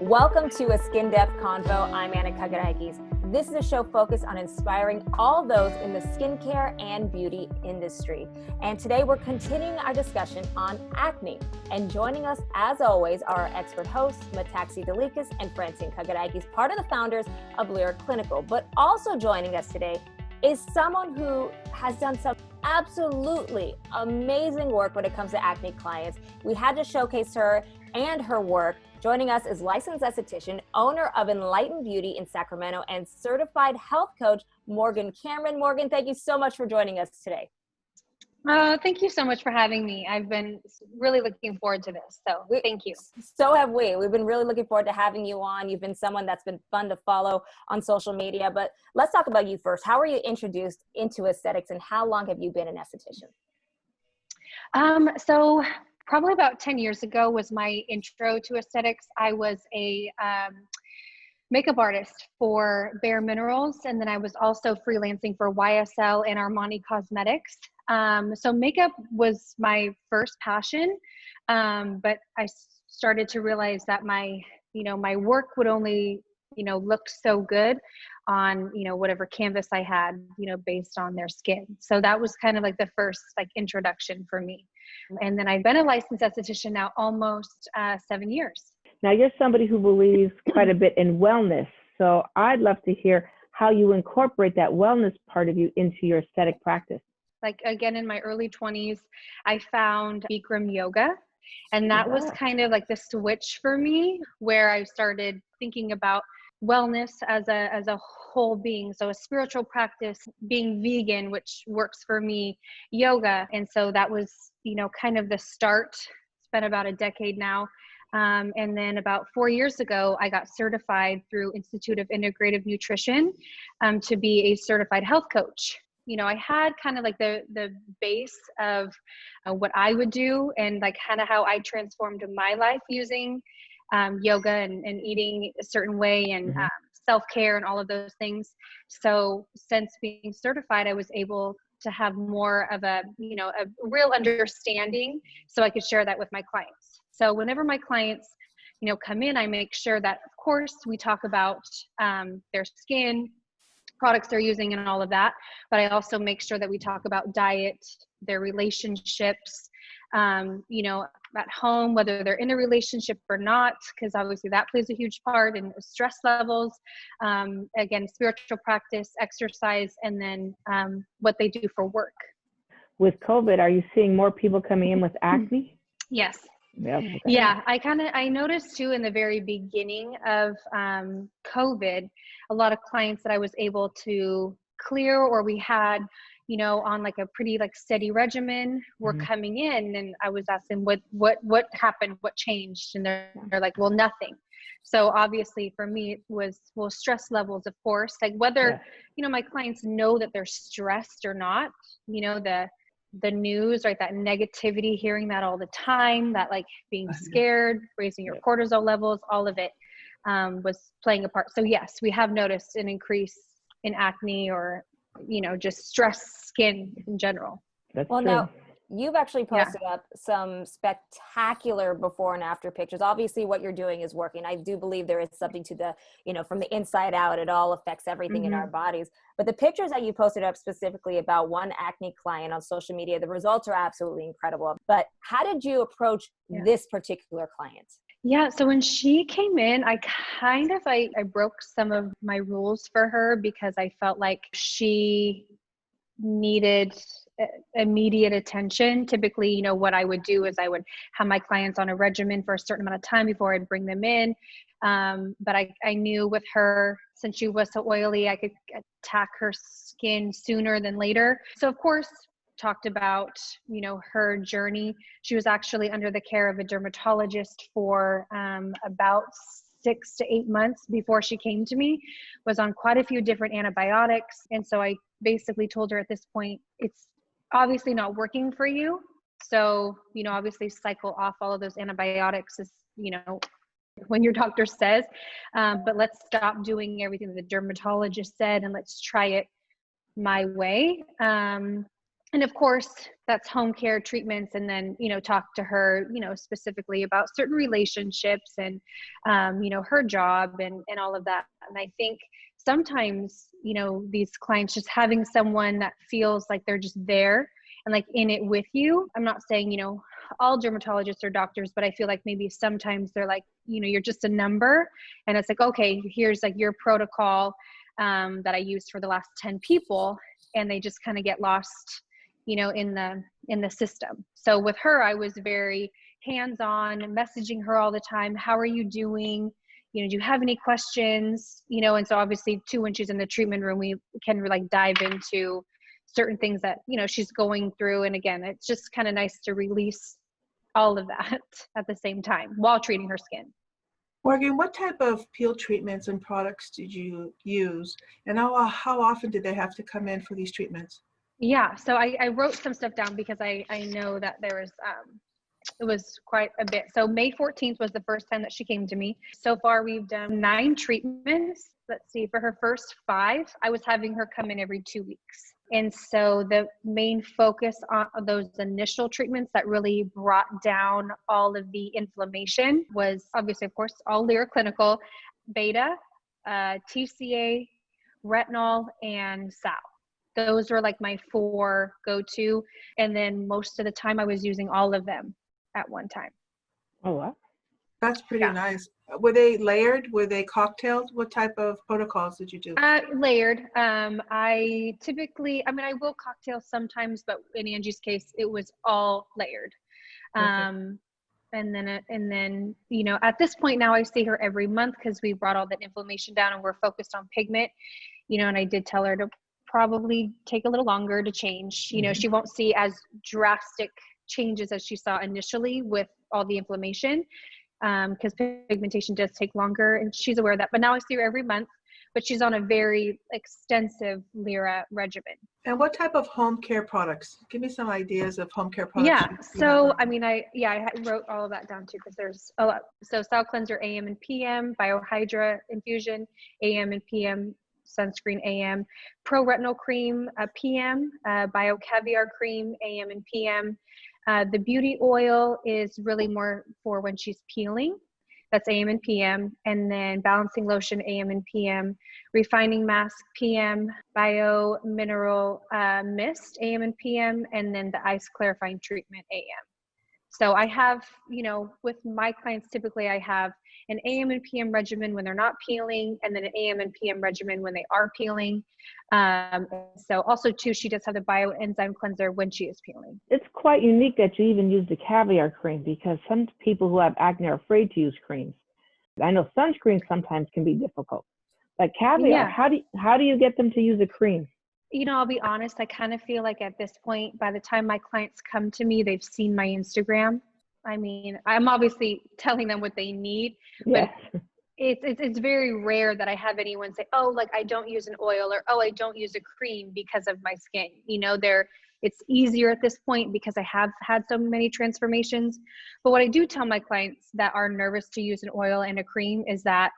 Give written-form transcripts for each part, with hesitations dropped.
Welcome to a SkinDepth Convo. I'm Anna Kagarakis. This is a show focused on inspiring all those in the skincare and beauty industry. And today we're continuing our discussion on acne. And joining us, as always, are our expert hosts, Metaxi Delikas and Francine Kagarakis, part of the founders of Lyric Clinical. But also joining us today is someone who has done some absolutely amazing work when it comes to acne clients. We had to showcase her and her work. Joining us is licensed esthetician, owner of Enlightened Beauty in Sacramento, and certified health coach, Morgan Cameron. Morgan, thank you so much for joining us today. Thank you so much for having me. I've been really looking forward to this, so thank you. So have we. We've been really looking forward to having you on. You've been someone that's been fun to follow on social media, but let's talk about you first. How were you introduced into aesthetics, and how long have you been an esthetician? So probably about 10 years ago was my intro to aesthetics. I was a makeup artist for Bare Minerals, and then I was also freelancing for YSL and Armani Cosmetics. So makeup was my first passion, but I started to realize that my work would only, look so good on, whatever canvas I had, based on their skin. So that was kind of like the first introduction for me. And then I've been a licensed esthetician now almost 7 years. Now you're somebody who believes quite a bit in wellness. So I'd love to hear how you incorporate that wellness part of you into your aesthetic practice. Again, in my early 20s, I found Bikram yoga. And that was kind of like the switch for me, where I started thinking about wellness as a whole being. So a spiritual practice, being vegan, which works for me, yoga. And so that was, kind of the start. It's been about a decade now. And then about 4 years ago, I got certified through Institute of Integrative Nutrition to be a certified health coach. I had kind of like the base of what I would do and kind of how I transformed my life using yoga and eating a certain way and self-care and all of those things. So since being certified, I was able to have more of a real understanding so I could share that with my clients. So whenever my clients, come in, I make sure that, of course, we talk about their skin, products they're using and all of that. But I also make sure that we talk about diet, their relationships, at home, whether they're in a relationship or not, because obviously that plays a huge part, in stress levels, again, spiritual practice, exercise, and then what they do for work. With COVID, are you seeing more people coming in with acne? Yes. Yeah. Okay. Yeah, I noticed too in the very beginning of COVID, a lot of clients that I was able to clear, or we had, on a pretty steady regimen, were coming in, and I was asking what happened, what changed, and they're like, well, nothing. So obviously for me it was, stress levels, of course, whether my clients know that they're stressed or not, the news, right? That negativity, hearing that all the time, that being scared, raising your cortisol levels, all of it was playing a part. So yes, we have noticed an increase in acne, or, just stress skin in general. That's well, true. Now you've actually posted up some spectacular before and after pictures. Obviously what you're doing is working. I do believe there is something to the, from the inside out, it all affects everything in our bodies. But the pictures that you posted up specifically about one acne client on social media, the results are absolutely incredible. But how did you approach this particular client? Yeah. So when she came in, I broke some of my rules for her, because I felt like she needed immediate attention. Typically, what I would do is I would have my clients on a regimen for a certain amount of time before I'd bring them in. But I knew with her, since she was so oily, I could attack her skin sooner than later. So of course, talked about, her journey. She was actually under the care of a dermatologist for about 6 to 8 months before she came to me, was on quite a few different antibiotics. And so I basically told her at this point, it's obviously not working for you. So, obviously cycle off all of those antibiotics is, when your doctor says, but let's stop doing everything that the dermatologist said and let's try it my way. And of course, that's home care treatments. And then, talk to her, specifically about certain relationships and, her job and all of that. And I think sometimes, these clients, just having someone that feels like they're just there and like in it with you. I'm not saying, all dermatologists are doctors, but I feel like maybe sometimes they're like, you're just a number, and it's like, okay, here's like your protocol that I used for the last 10 people. And they just kind of get lost, in the system. So with her, I was very hands-on, messaging her all the time. How are you doing? Do you have any questions? And so obviously too, when she's in the treatment room, we can like dive into certain things that, she's going through. And again, it's just kind of nice to release all of that at the same time while treating her skin. Morgan, what type of peel treatments and products did you use? And how often did they have to come in for these treatments? Yeah, so I wrote some stuff down because I know that there was, it was quite a bit. So May 14th was the first time that she came to me. So far, we've done 9 treatments. Let's see, for her first 5, I was having her come in every 2 weeks. And so the main focus on those initial treatments that really brought down all of the inflammation was obviously, of course, all Lyra Clinical, beta, TCA, retinol, and sal. Those were like my 4 go-to. And then most of the time I was using all of them at one time. Oh, wow. That's pretty nice. Were they layered? Were they cocktailed? What type of protocols did you do? Layered. I typically, I will cocktail sometimes, but in Angie's case, it was all layered. Okay. And then, at this point now I see her every month because we brought all that inflammation down and we're focused on pigment, and I did tell her to probably take a little longer to change. She won't see as drastic changes as she saw initially with all the inflammation, because pigmentation does take longer, and she's aware of that. But now I see her every month, but she's on a very extensive Lyra regimen. And what type of home care products? Give me some ideas of home care products. Yeah, so I wrote all of that down too, because there's a lot. So Cell Cleanser AM and PM, Biohydra Infusion AM and PM, Sunscreen AM, Pro Retinol Cream PM, Bio Caviar Cream AM and PM. The beauty oil is really more for when she's peeling. That's AM and PM. And then balancing lotion AM and PM, refining mask PM, bio mineral mist AM and PM, and then the ice clarifying treatment AM. So I have, with my clients, typically I have an AM and PM regimen when they're not peeling, and then an AM and PM regimen when they are peeling. So also too, she does have the bioenzyme cleanser when she is peeling. It's quite unique that you even use the caviar cream, because some people who have acne are afraid to use creams. I know sunscreen sometimes can be difficult, but caviar, how do you get them to use a cream? I'll be honest, I kind of feel like at this point, by the time my clients come to me, they've seen my Instagram. I'm obviously telling them what they need, but it's very rare that I have anyone say, oh, like I don't use an oil, or, oh, I don't use a cream because of my skin. It's easier at this point because I have had so many transformations. But what I do tell my clients that are nervous to use an oil and a cream is that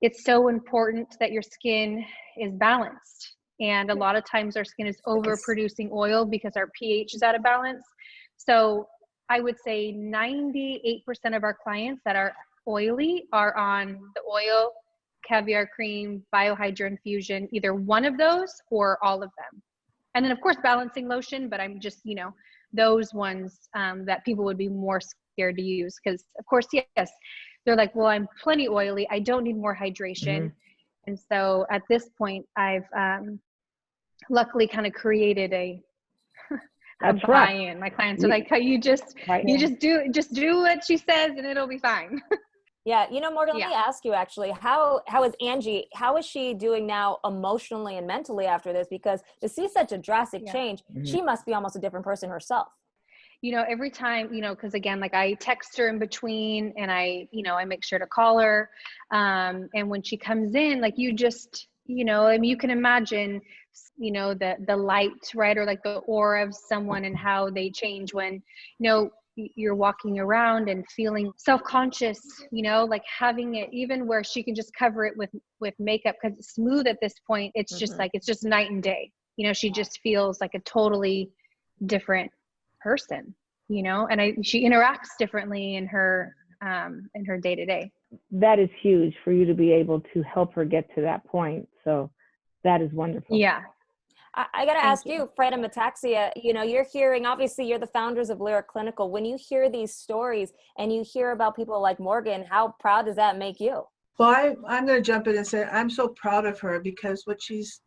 it's so important that your skin is balanced. And a lot of times our skin is overproducing oil because our pH is out of balance. So I would say 98% of our clients that are oily are on the oil, caviar cream, Biohydra Infusion, either one of those or all of them. And then of course balancing lotion, but I'm just, those ones that people would be more scared to use, because of course, yes, they're like, well, I'm plenty oily, I don't need more hydration. And so at this point, I've luckily kind of created a buy-in. My clients are like, you just do what she says and it'll be fine. Yeah. Morgan, let me ask you actually, how is Angie, how is she doing now emotionally and mentally after this? Because to see such a drastic change, she must be almost a different person herself. Every time, because again, like I text her in between, and I make sure to call her. And when she comes in, like you just, you can imagine, the light, right? Or like the aura of someone and how they change when, you're walking around and feeling self-conscious, like having it even where she can just cover it with makeup because it's smooth at this point. It's just like, it's just night and day. She just feels like a totally different person, you know, and she interacts differently in her day to day. That is huge for you to be able to help her get to that point. So that is wonderful. Yeah. I got to ask you, Fred and Metaxia, you know, you're hearing, obviously you're the founders of Lyra Clinical. When you hear these stories and you hear about people like Morgan, how proud does that make you? Well, I'm going to jump in and say I'm so proud of her, because what she's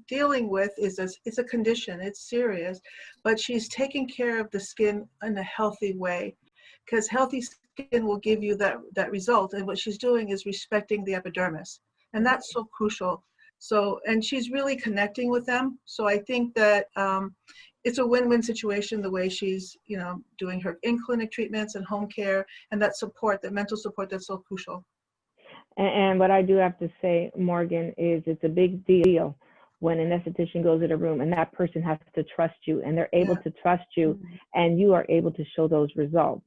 dealing with is it's a condition, it's serious, but she's taking care of the skin in a healthy way, because healthy skin will give you that result. And what she's doing is respecting the epidermis, and that's so crucial. So, and she's really connecting with them. So I think that it's a win-win situation, the way she's, you know, doing her in-clinic treatments and home care, and that support, that mental support, that's so crucial. And what I do have to say, Morgan, is it's a big deal when an esthetician goes in a room and that person has to trust you, and they're able to trust you, and you are able to show those results.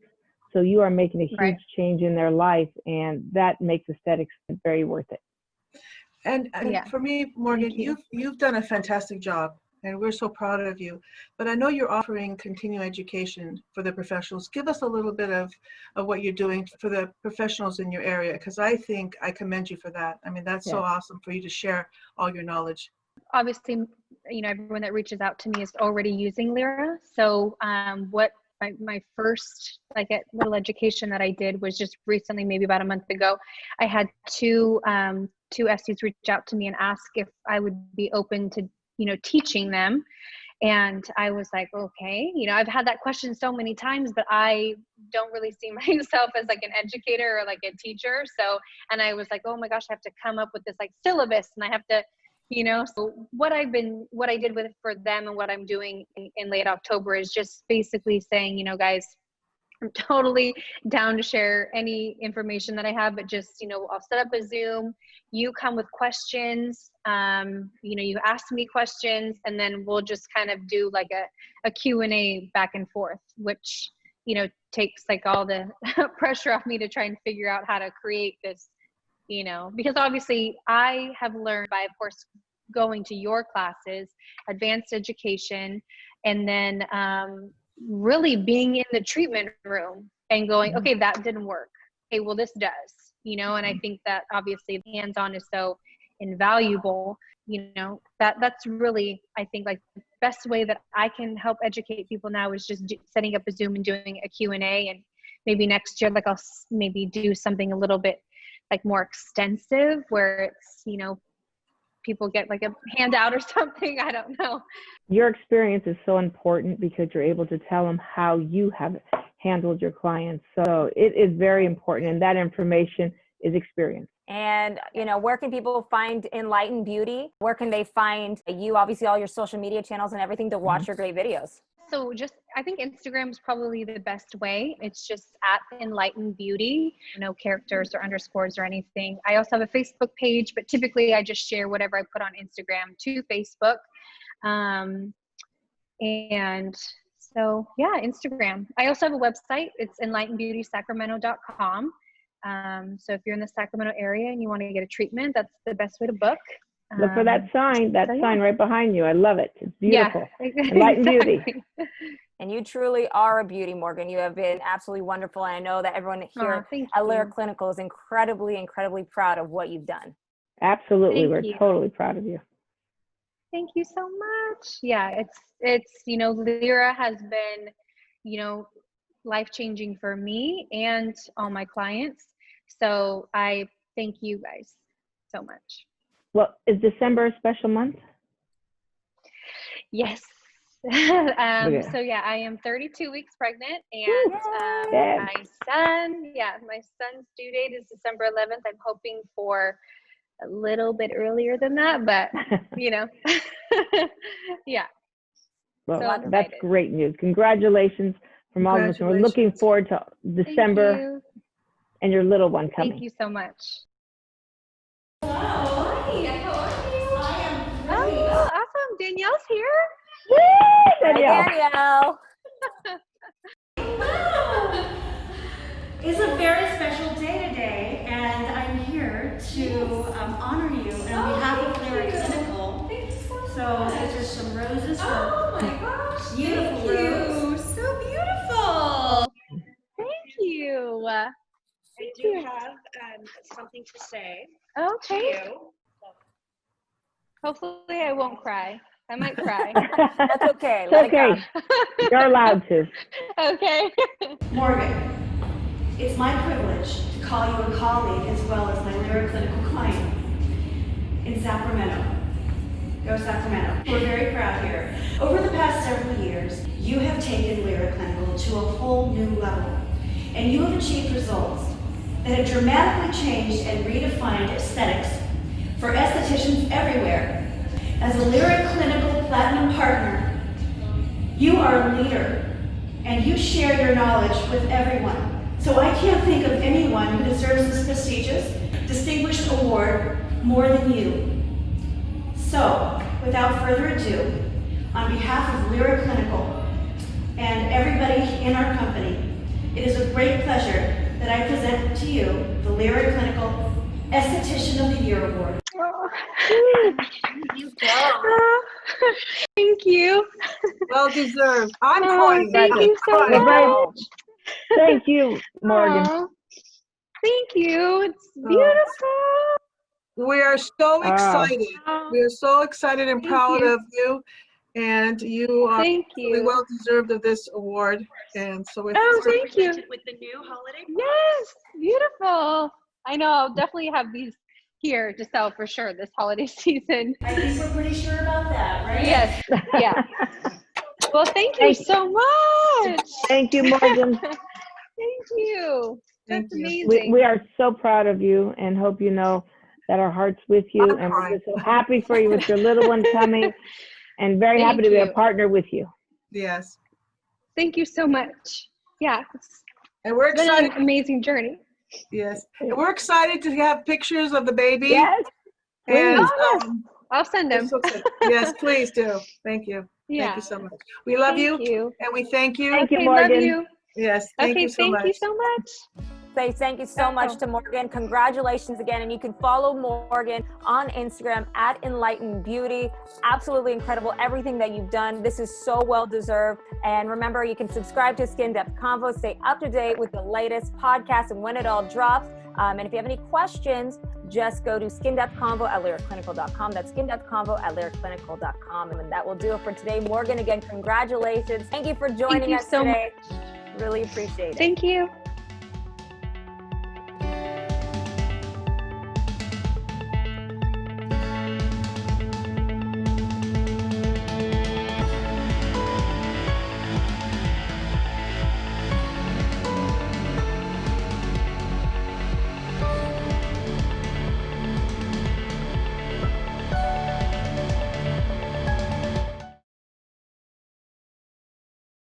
So you are making a huge change in their life, and that makes aesthetics very worth it. And for me, Morgan, you've done a fantastic job, and we're so proud of you. But I know you're offering continuing education for the professionals. Give us a little bit of what you're doing for the professionals in your area, because I think I commend you for that. I mean, that's so awesome for you to share all your knowledge. Obviously, you know, everyone that reaches out to me is already using Lyra. So what my first little education that I did was just recently, maybe about a month ago. I had two SDs reach out to me and ask if I would be open to, you know, teaching them. And I was like, okay, you know, I've had that question so many times, but I don't really see myself as like an educator or like a teacher. So, and I was like, oh my gosh, I have to come up with this like syllabus, and I have to, you know, so what I did with for them and what I'm doing in late October is just basically saying, you know, guys, I'm totally down to share any information that I have, but just, you know, I'll set up a Zoom, you come with questions, you know, you ask me questions, and then we'll just kind of do like a Q&A back and forth, which, you know, takes like all the pressure off me to try and figure out how to create this, you know, because obviously I have learned by, of course, going to your classes, advanced education, and then really being in the treatment room and going, okay, that didn't work. Okay, well, this does, you know, and I think that obviously hands-on is so invaluable, you know, that's really, I think, like the best way that I can help educate people now is just setting up a Zoom and doing a Q&A. And maybe next year, like I'll maybe do something a little bit like more extensive where it's, you know, people get like a handout or something. I don't know. Your experience is so important because you're able to tell them how you have handled your clients. So it is very important, and that information is experience. And, you know, where can people find Enlighten Beauty? Where can they find you, obviously all your social media channels and everything, to watch your great videos? So just, I think Instagram is probably the best way. It's just at Enlighten Beauty, no characters or underscores or anything. I also have a Facebook page, but typically I just share whatever I put on Instagram to Facebook. And so, yeah, Instagram. I also have a website. It's enlightenbeautysacramento.com. So if you're in the Sacramento area and you want to get a treatment, that's the best way to book. Look for that sign, sign right behind you. I love it. It's beautiful. Yeah, Enlighten Beauty. And you truly are a beauty, Morgan. You have been absolutely wonderful. And I know that everyone here at Lyra Clinical is incredibly, incredibly proud of what you've done. Absolutely. We're totally proud of you. Thank you so much. Yeah, it's, you know, Lyra has been, you know, life-changing for me and all my clients. So I thank you guys so much. Well, is December a special month? Yes. So yeah, I am 32 weeks pregnant, and my son's due date is December 11th. I'm hoping for a little bit earlier than that, but you know, yeah. Well, so that's great news. Congratulations from all of us. We're looking forward to December and your little one coming. Thank you so much. Hello. Hi, how are you? I am great. Oh, awesome. Danielle's here. Yay, Danielle. Hi, Danielle. Wow. It's a very special day today, and I'm here to honor you on behalf of Lyra Clinical. Thank you so much. So these are some roses. Oh my gosh. Beautiful Thank you. rose. So beautiful. Thank you. I Thank do you. have something to say Okay. to you. Hopefully I won't cry. I might cry. That's okay. It's Let okay. it go. You're allowed to. Okay. Morgan, it's my privilege to call you a colleague as well as my Lyra clinical client in Sacramento. Go Sacramento. We're very proud here. Over the past several years, you have taken Lyra Clinical to a whole new level, and you have achieved results that have dramatically changed and redefined aesthetics for estheticians everywhere. As a Lyra Clinical Platinum Partner, you are a leader, and you share your knowledge with everyone. So I can't think of anyone who deserves this prestigious, distinguished award more than you. So, without further ado, on behalf of Lyra Clinical and everybody in our company, it is with great pleasure that I present to you the Lyra Clinical Esthetician of the Year Award. You go. Thank you. Well deserved. I'm Oh, crying. thank I'm you so crying. much. Thank you, Morgan. Aw, thank you. It's Oh. beautiful. We are so excited. Oh, We are so excited and Thank proud you. of you. And you are thank really you. well deserved of this award. And so we're Oh, thank you. With the new holiday. Yes, beautiful. I know. I'll definitely have these here to sell for sure this holiday season. I think we're pretty sure about that, right? Yes. Yeah. Well, thank you so much. Thank you, Morgan. Thank you. Thank That's you. amazing. We are so proud of you and hope you know that our heart's with you. I'm And we're crying. just so happy for you with your little one coming and very happy Thank to be a you. partner with you. Yes. Thank you so much. Yeah, it's And we're been excited. an amazing journey. Yes. And we're excited to have pictures of the baby. Yes, And please. Oh, yes. I'll send them. it's so exciting. Yes, please do. Thank you. Yeah. Thank you so much. We love Thank you. and we thank you. Thank you, Okay, Morgan. love you. Yes, thank Okay, you so thank much. you so much. Say thank you so much to Morgan. Congratulations again. And you can follow Morgan on Instagram at Enlightened Beauty. Absolutely incredible. Everything that you've done. This is so well deserved. And remember, you can subscribe to SkinDepth Convo. Stay up to date with the latest podcast and when it all drops. And if you have any questions, just go to skindepthconvo@lyriclinical.com. That's skindepthconvo@lyriclinical.com. And that will do it for today. Morgan, again, congratulations. Thank you for joining us so today. Really appreciate it. Thank you.